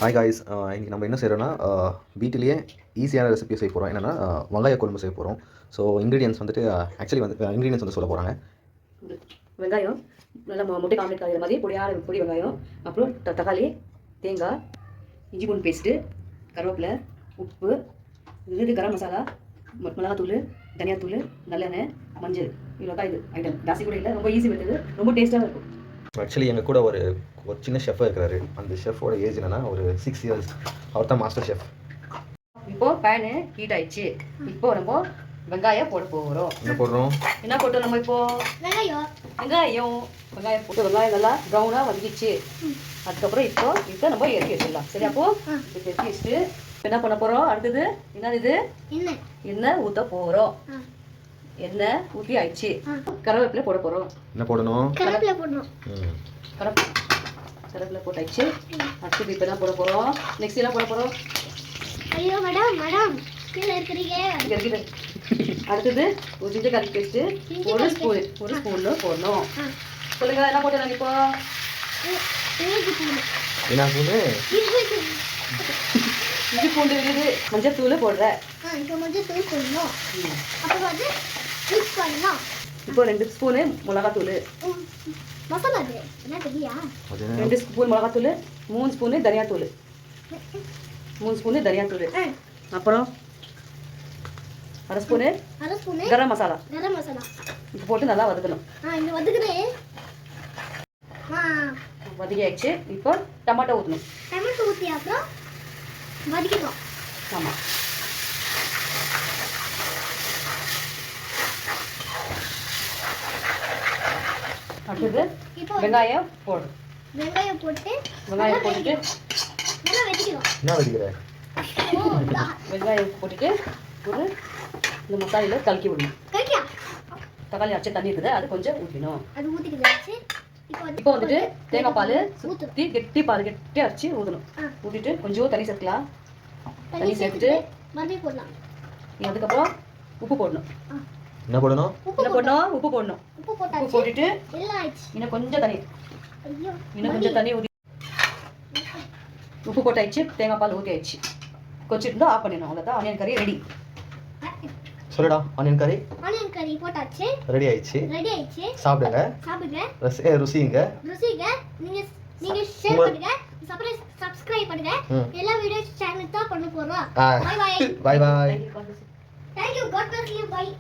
Hi guys, இன்றைக்கி நம்ம என்ன செய்கிறோன்னா வீட்டிலேயே ஈஸியான ரெசிபி செய்ய போகிறோம். என்னென்னா வெங்காய குழம்பு செய்ய போகிறோம். ஸோ இன்க்ரீடியன்ஸ் வந்துட்டு ஆக்சுவலி வந்து இன்க்ரீடியன்ஸ் வந்து சொல்ல போகிறாங்க. வெங்காயம் நல்லா முட்டை ஆம்லெட் காய்கிற மாதிரி பொடி வெங்காயம், அப்புறம் தக்காளி, தேங்காய், இஞ்சி பூண்டு பேஸ்ட்டு, கருவேப்பிலை, உப்பு, இது கரம் மசாலா, மிளகாத்தூள், தனியாத்தூள், நல்லெண்ணெய், மஞ்சள், இவ்வளோ தான் இது ஐட்டம். ஜாஸ்தி கூட இல்லை, ரொம்ப ஈஸி மெத்தடு, ரொம்ப டேஸ்ட்டாக இருக்கும். ஆக்சுவலி எங்கள் கூட ஒரு சின்ன ஷெஃபாக இருக்கிறாரு. அந்த ஷெஃபோட ஏஜ் என்னன்னா ஒரு 6 இயர்ஸ். அவர் தான் மாஸ்டர் ஷெஃப். இப்போது பேனு ஹீட் ஆயிடுச்சு. இப்போ நம்ம வெங்காயம் போட போகிறோம். என்ன போடுறோம்? நம்ம இப்போ வெங்காயம் போட்டு வெங்காயம் நல்லா ப்ரௌனாக வந்துச்சு. அதுக்கப்புறம் இப்போ நம்ம இறக்கி வச்சிடலாம். சரி, அப்போ இப்போ இறக்கி வச்சுட்டு என்ன பண்ண போகிறோம்? அடுத்தது என்னது? இது எண்ணெய் ஊற்ற போகிறோம். எண்ணெய் ஊற்றி ஆயிடுச்சு. கருவேப்பிலை போட போகிறோம். என்ன போடணும்? கருவேப்பிலை போடணும். கருவேப்பிலை போட்டாச்சு. அடுத்தது இப்போ என்ன போட போகிறோம்? நெக்ஸ்ட் என்ன போட போகிறோம்? ஐயோ மேடம் கீழே இருக்கிறீங்க. அடுத்தது ஒரு ஜிஞ்சர் கார்லிக் பேஸ்ட்டு ஒரு ஸ்பூனில் போடணும். சொல்லுங்க, என்ன போட்டுருங்க இப்போ? என்ன பூண்டு? இஞ்சி பூண்டு இருக்குது. மஞ்சள் தூள் போடுறேன். இப்போ மஞ்சள் தூள் போடணும். அப்புறம் வந்து மிக்ஸ் பண்ணணும். இப்போ 2 ஸ்பூனு மிளகாத்தூள். மசாலா என்ன தெரியா? 2 ஸ்பூன் மிளகாத்தூள், 3 ஸ்பூனு தனியாத்தூள், 3 ஸ்பூனு தனியாத்தூள், அப்புறம் அரை ஸ்பூனு கரம் மசாலா. இப்போ போட்டு நல்லா வதக்கணும். இந்த வதக்குறேன். வதக்கியாச்சு. இப்போ டமாட்டோ ஊற்றணும். டமாட்டோ ஊற்றி அப்புறம் வதக்கிடணும். ஆமாம். அடுத்தது வெங்காயம் போடணும். வெங்காயம் போட்டுட்டு நல்லா வெட்டிக்கணும். என்ன வதக்கிற? வெங்காயம் போட்டுட்டு ஒரு இந்த மசாலையில் கலக்கி விடணும். தக்காளி அரைச்ச தண்ணி இருக்குது, அது கொஞ்சம் ஊற்றணும். அது ஊற்றிக்கிட்டு இப்போ வந்துட்டு தேங்காய் பால் ஊற்றி கெட்டி அரைச்சி ஊற்றணும். ஊற்றிட்டு கொஞ்சம் தண்ணி சேர்க்கலாம். தண்ணி சேர்த்துட்டு மறுபடியும் போடலாம். அதுக்கப்புறம் உப்பு போடணும். என்ன போடணும்? உப்பு போடணும். உப்பு போட்டுட்டு எல்லாம் இன்னும் கொஞ்சம் தண்ணி ஊற்றி உப்பு போட்டாயிடுச்சு. தேங்காய் பால் ஊற்றி ஆயிடுச்சு. கொச்சிட்டு ஆஃப் பண்ணிடணும். அவ்வளோதான், ஆனியன் கறி ரெடி. சொல்லுடா, ஆனியன் கறி போட்டாச்சு. ரெடி ஆயிடுச்சு. சாப்பிடுங்க. ருசிங்க. நீங்க ஷேர் பண்ணுங்க, சப்ஸ்கிரைப் பண்ணுங்க. எல்லா வீடியோ சேனலுக்கு தான் பண்ண போறோம். Bye bye. Bye bye. Thank you. God bless you. Bye.